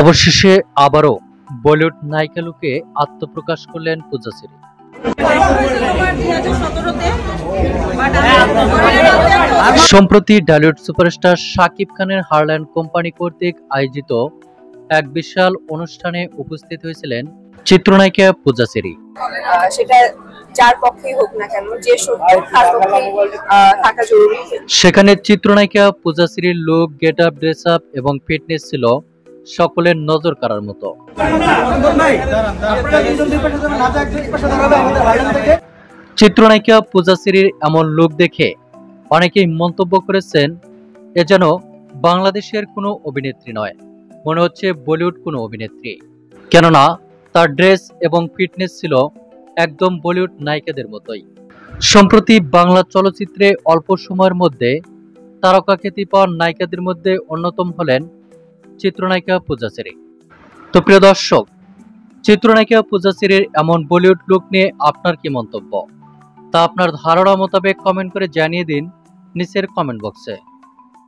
অবশেষে আবারও বলিউড নায়িকা লুকে আত্মপ্রকাশ করলেন পূজাচেরি। সম্প্রতি ঢালিউড সুপারস্টার শাকিব খানের হারল্যান্ড কোম্পানি কর্তৃক আয়োজিত এক বিশাল অনুষ্ঠানে উপস্থিত হয়েছিলেন চিত্রনায়িকা পূজাচেরি। সেখানে চিত্রনায়িকা পূজাচেরির look, get up, dress up এবং ফিটনেস ছিল সকলের নজর কাড়ার মতো। চিত্রনায়িকা পূজাচেরির এমন লুক দেখে অনেকেই মন্তব্য করেছেন, এ যেন বাংলাদেশের কোনো অভিনেত্রী নয়, মনে হচ্ছে বলিউড কোনো অভিনেত্রী। কেননা তার ড্রেস এবং ফিটনেস ছিল একদম বলিউড নায়িকাদের মতোই। সম্প্রতি বাংলা চলচ্চিত্রে অল্প সময়ের মধ্যে তারকা খ্যাতি পাওয়া নায়িকাদের মধ্যে অন্যতম হলেন চিত্রনায়িকা পূজাচেরি। তো প্রিয় দর্শক, চিত্রনায়িকা পূজাচেরির এমন বলিউড লুক নিয়ে আপনার কি মন্তব্য, তা আপনার ধারণা মোতাবেক কমেন্ট করে জানিয়ে দিন নিচের কমেন্ট বক্সে।